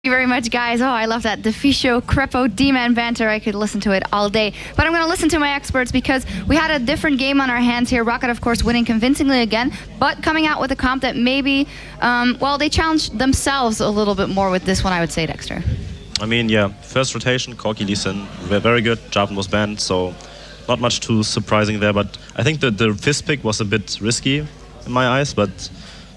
you very much, guys. Oh, I love that. The Fisho, Crepo, D-Man banter. I could listen to it all day. But I'm going to listen to my experts because we had a different game on our hands here. ROCCAT, of course, winning convincingly again, but coming out with a comp that maybe, well, they challenged themselves a little bit more with this one, I would say, Dexter. I mean, yeah, first rotation, Corky, Lee Sin were very good. Jarvan was banned, so not much too surprising there. But I think the fifth pick was a bit risky in my eyes, but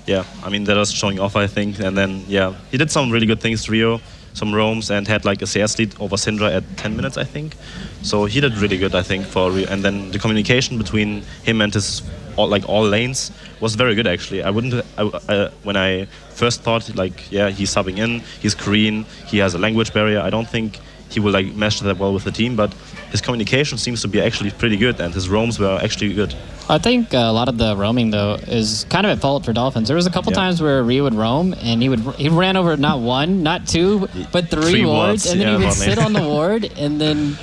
yeah, I mean, that was showing off, I think. And then, yeah, he did some really good things, Rio, some roams, and had like a CS lead over Syndra at 10 minutes, I think. So he did really good, I think, for Rio. And then the communication between him and his all lanes was very good, actually. I wouldn't, when I first thought, like, yeah, he's subbing in, he's Korean, he has a language barrier, I don't think he will like mesh that well with the team, but his communication seems to be actually pretty good, and his roams were actually good. I think a lot of the roaming, though, is kind of at fault for Dolphins. There was a couple times where Rio would roam, and he ran over not one, not two, but three wards, and then he would sit on the ward, and then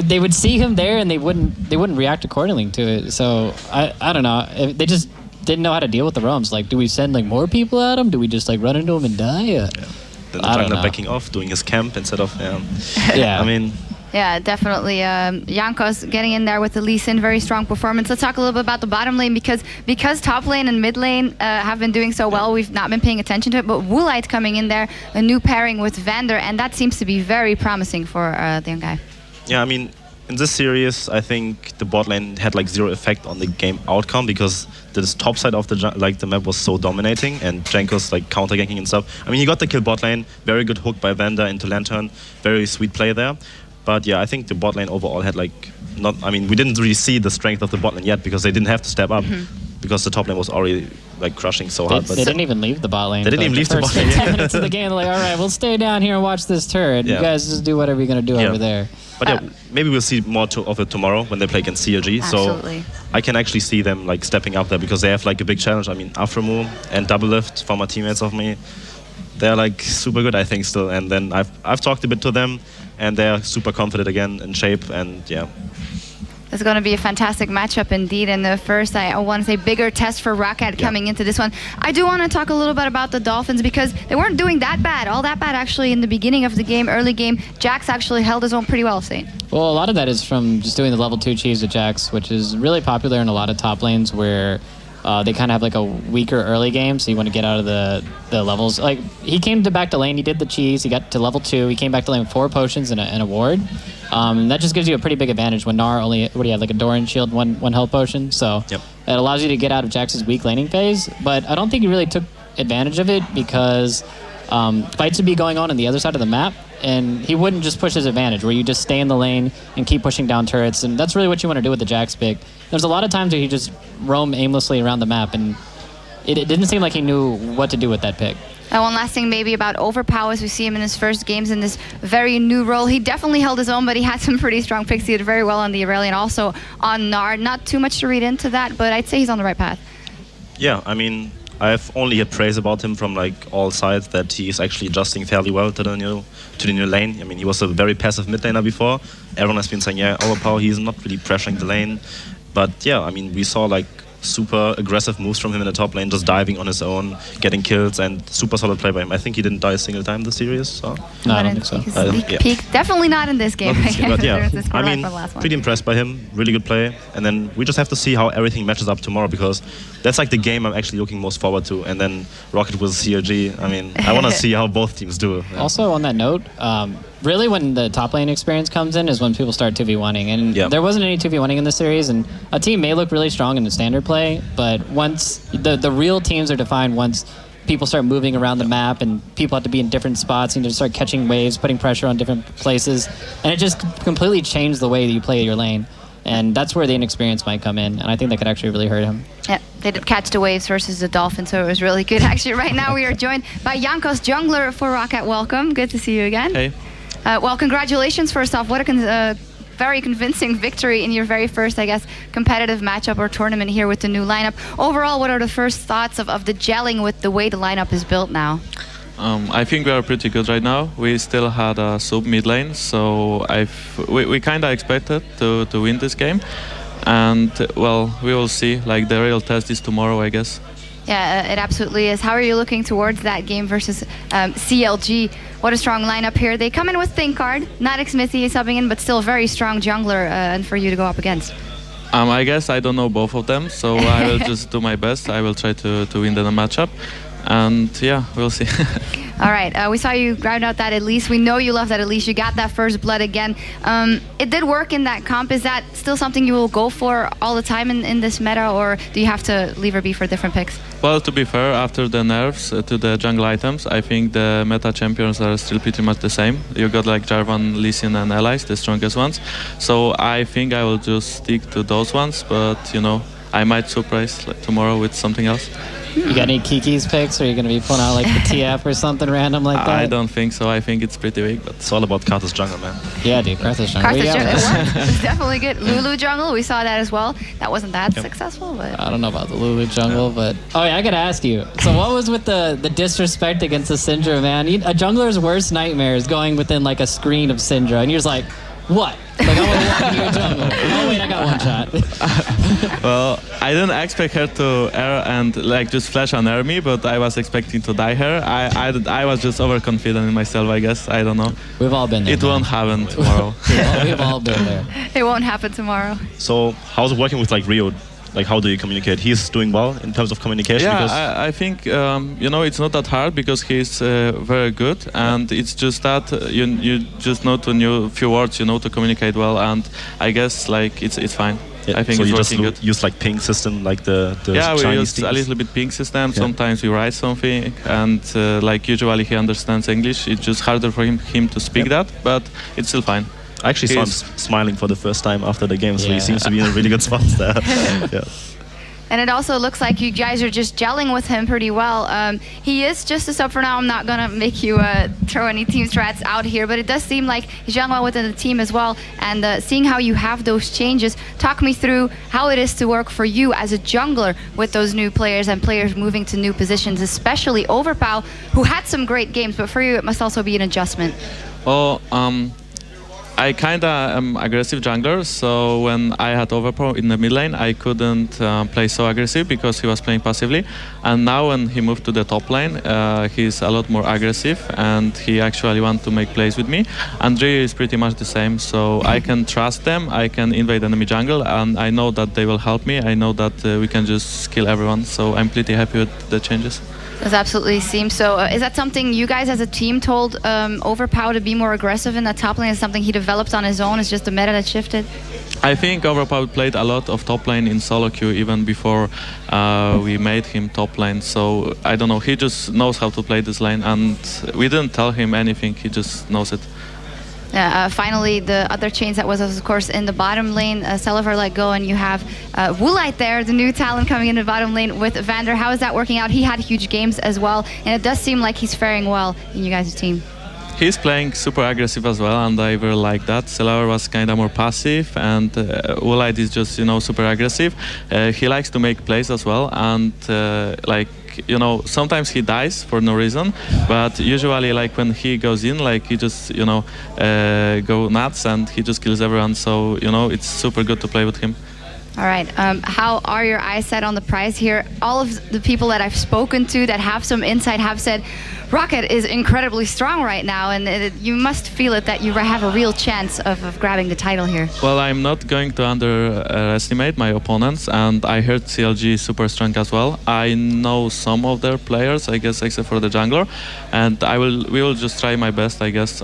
they would see him there, and they wouldn't react accordingly to it. So I don't know. They just didn't know how to deal with the roams. Like, do we send like more people at him? Do we just like run into him and die? Then the jungler backing off, doing his camp instead of yeah. I mean. Yeah, definitely. Jankos getting in there with the Lee Sin, very strong performance. Let's talk a little bit about the bottom lane because top lane and mid lane have been doing so well. We've not been paying attention to it, but Woolite coming in there, a new pairing with Vander, and that seems to be very promising for the young guy. Yeah, I mean, in this series, I think the bot lane had like zero effect on the game outcome because the top side of the map was so dominating, and Jankos like counter ganking and stuff. I mean, he got the kill bot lane, very good hook by Vander into Lantern, very sweet play there. But yeah, I think the bot lane overall had like I mean, we didn't really see the strength of the bot lane yet because they didn't have to step up because the top lane was already like crushing so hard. But they didn't even leave the bot lane. They didn't even leave the bot lane. 10 minutes of the game, they're like, all right, we'll stay down here and watch this turret. You guys just do whatever you're gonna do over there. But yeah, maybe we'll see more of it tomorrow when they play against CLG. Absolutely. So I can actually see them like stepping up there because they have like a big challenge. I mean, Afremu and Double Lift, former teammates of me, they're like super good, I think, still. And then I've talked a bit to them, and they're super confident again, in shape, and yeah. It's going to be a fantastic matchup indeed. And the first, I want to say, bigger test for ROCCAT coming into this one. I do want to talk a little bit about the Dolphins because they weren't doing that bad, all that bad actually in the beginning of the game, early game. Jax actually held his own pretty well, Saint. Well, a lot of that is from just doing the level 2 cheese with Jax, which is really popular in a lot of top lanes where they kind of have like a weaker early game, so you want to get out of the levels. Like, he came back to lane, he did the cheese, he got to level 2, he came back to lane with 4 potions and a ward. That just gives you a pretty big advantage when Gnar only, what do you have, like a Doran shield, one health potion. So it allows you to get out of Jax's weak laning phase, but I don't think he really took advantage of it because fights would be going on the other side of the map, and he wouldn't just push his advantage where you just stay in the lane and keep pushing down turrets, and that's really what you want to do with the Jax pick. There's a lot of times where he just roam aimlessly around the map, and it didn't seem like he knew what to do with that pick. And one last thing maybe about Overpower as we see him in his first games in this very new role. He definitely held his own, but he had some pretty strong picks. He did very well on the Aurelion, also on Gnar. Not too much to read into that, but I'd say he's on the right path. Yeah, I mean, I've only heard praise about him from like all sides that he's actually adjusting fairly well to the new lane. I mean, he was a very passive mid laner before. Everyone has been saying, yeah, Overpower, he's not really pressuring the lane. But yeah, I mean, we saw like super aggressive moves from him in the top lane, just diving on his own, getting kills, and super solid play by him. I think he didn't die a single time this series. So. No, I don't think so. Peak. Definitely not in this game. But yeah, I mean, pretty impressed by him. Really good play. And then we just have to see how everything matches up tomorrow because that's like the game I'm actually looking most forward to. And then ROCCAT with CLG. I mean, I want to see how both teams do. Yeah. Also, on that note, really when the top lane experience comes in is when people start 2v1ing, and there wasn't any 2v1ing in this series, and a team may look really strong in the standard play, but once the real teams are defined once people start moving around the map and people have to be in different spots and to start catching waves, putting pressure on different places, and it just completely changed the way that you play your lane. And that's where the inexperience might come in, and I think that could actually really hurt him. Yeah, they did catch the waves versus the Dolphins, so it was really good. Actually, right now we are joined by Jankos, jungler for ROCCAT. Welcome, good to see you again. Hey. Well, congratulations first off. What a very convincing victory in your very first, I guess, competitive matchup or tournament here with the new lineup. Overall, what are the first thoughts of the gelling with the way the lineup is built now? I think we are pretty good right now. We still had a sub mid lane, so we kind of expected to win this game. And, well, we will see. Like, the real test is tomorrow, I guess. Yeah, it absolutely is. How are you looking towards that game versus CLG? What a strong lineup here. They come in with Thinkard, not Xmithy subbing in, but still a very strong jungler and for you to go up against. I guess I don't know both of them, so I will just do my best. I will try to win the matchup, and yeah, we'll see. All right, we saw you grind out that Elise. We know you love that Elise. You got that first blood again. It did work in that comp. Is that still something you will go for all the time in this meta, or do you have to leave her be for different picks? Well, to be fair, after the nerfs to the jungle items, I think the meta champions are still pretty much the same. You got like Jarvan, Lee Sin, and Allies, the strongest ones. So I think I will just stick to those ones, but you know, I might surprise like, tomorrow with something else. You got any Kiki's picks, or are you going to be pulling out like the TF or something random like that? I don't think so. I think it's pretty weak, but It's all about Karthus jungle, man. Yeah, dude, Karthus jungle. Karthus Yeah. jungle, it worked. It's definitely good. Lulu jungle, we saw that as well. That wasn't that successful, but... I don't know about the Lulu jungle, but... Oh, yeah, I got to ask you. So what was with the disrespect against the Syndra, man? A jungler's worst nightmare is going within like a screen of Syndra, and you're just like, what? Like, I want to walk into your jungle. Oh, wait, I got one shot. well, I didn't expect her to air and like just flash and air me, but I was expecting to die her. I was just overconfident in myself, I guess. I don't know. We've all been there. It won't happen tomorrow. We've all been there. It won't happen tomorrow. So how's it working with like Rio? Like, how do you communicate? He's doing well in terms of communication. Yeah, because I think you know, it's not that hard because he's very good, and it's just that you just know to know a few words, you know, to communicate well, and I guess like it's fine. yeah, I think so it's you working just good. use like ping system, like the Yeah, we Chinese use teams. a little bit ping system. Yeah. Sometimes we write something, and like usually he understands English. It's just harder for him to speak that, but it's still fine. I actually saw him He's- smiling for the first time after the game, so Yeah. he seems to be in a really good spot there. Yeah. And it also looks like you guys are just gelling with him pretty well. He is just a sub for now. I'm not going to make you throw any team strats out here, but it does seem like he's gelling well within the team as well. And seeing how you have those changes, talk me through how it is to work for you as a jungler with those new players and players moving to new positions, especially Overpow, who had some great games, but for you it must also be an adjustment. Well, I kinda am aggressive jungler, so when I had Overpower in the mid lane, I couldn't play so aggressive because he was playing passively. And now when he moved to the top lane, he's a lot more aggressive, and he actually wants to make plays with me. And Rio is pretty much the same, so I can trust them, I can invade enemy jungle, and I know that they will help me. I know that we can just kill everyone, so I'm pretty happy with the changes. Does absolutely seem so. Is that something you guys as a team told Overpow to be more aggressive in that top lane? Is something he developed on his own? Is just the meta that shifted? I think Overpower played a lot of top lane in solo queue even before we made him top lane. So I don't know, he just knows how to play this lane, and we didn't tell him anything, he just knows it. Finally, the other change that was, of course, in the bottom lane, Selliver let go, and you have Woolite there, the new talent coming in the bottom lane with Vander. How is that working out? He had huge games as well, and it does seem like he's faring well in you guys' team. He's playing super aggressive as well, and I really like that. Selliver was kind of more passive, and Woolite is just, you know, super aggressive. He likes to make plays as well, and like, you know, sometimes he dies for no reason, but usually like when he goes in, like he just, you know, go nuts and he just kills everyone. So, you know, it's super good to play with him. All right. How are your eyes set on the prize here? All of the people that I've spoken to that have some insight have said ROCCAT is incredibly strong right now, and you must feel it that you have a real chance of grabbing the title here. Well, I'm not going to underestimate my opponents, and I heard CLG is super strong as well. I know some of their players, I guess, except for the jungler, and we will just try my best, I guess.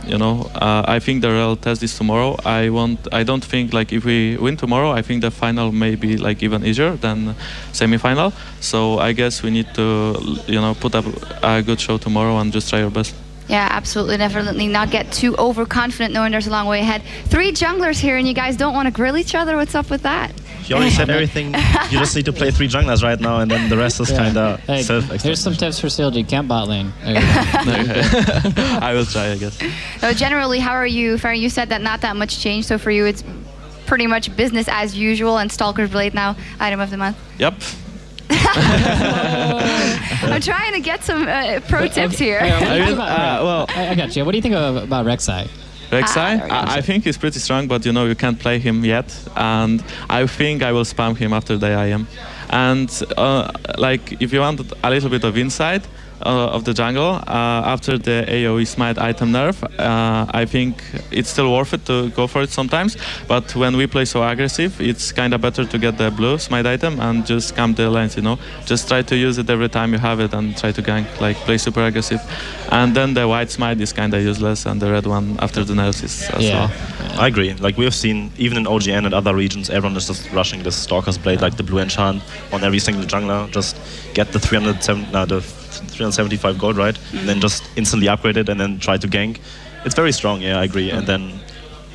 You know, I think the real test is tomorrow. I don't think like if we win tomorrow, I think the final may be like even easier than semi-final. So I guess we need to, you know, put up a good show tomorrow and just try our best. Yeah, absolutely. Definitely not get too overconfident knowing there's a long way ahead. 3 junglers here, and you guys don't want to grill each other. What's up with that? You already said everything. You just need to play 3 junglers right now, and then the rest is kind of Hey, self-explanatory. here's some tips for CLG. Camp bot lane. There you go. I will try, I guess. So generally, how are you faring? You said that not that much changed, so for you it's pretty much business as usual, and Stalker's Blade now item of the month. Yep. I'm trying to get some pro tips here. I got you. What do you think about Rek'Sai? Rek'Sai, I think he's pretty strong, but you know, you can't play him yet, and I think I will spam him after the IEM. And like, if you want a little bit of insight, of the jungle. After the AoE smite item nerf, I think it's still worth it to go for it sometimes. But when we play so aggressive, it's kind of better to get the blue smite item and just camp the lanes, you know. Just try to use it every time you have it and try to gank, like play super aggressive. And then the white smite is kind of useless, and the red one after the nerfs is as well. I agree. Like we have seen, even in OGN and other regions, everyone is just rushing this Stalker's Blade, like the blue enchant on every single jungler. Just get the 375 gold, right? And then just instantly upgrade it and then try to gank. It's very strong, yeah, I agree. And then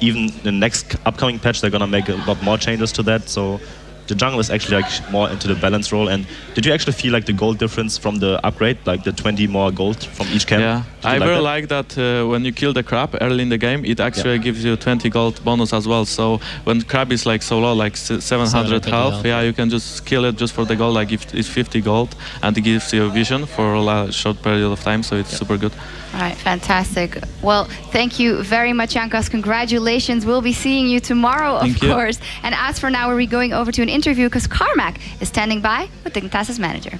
even the next upcoming patch, they're gonna make a lot more changes to that. So the jungle is actually like more into the balance role. And did you actually feel like the gold difference from the upgrade, like the 20 more gold from each camp? Yeah, I really like that when you kill the crab early in the game, it actually gives you 20 gold bonus as well. So when crab is like so low, like 700 health, yeah, you can just kill it just for the gold, like if it's 50 gold, and it gives you vision for a short period of time, so it's super good. All right, fantastic. Well, thank you very much, Jankos. Congratulations. We'll be seeing you tomorrow, of course. And as for now, we're going over to an interview because Carmack is standing by with Dignitas's manager.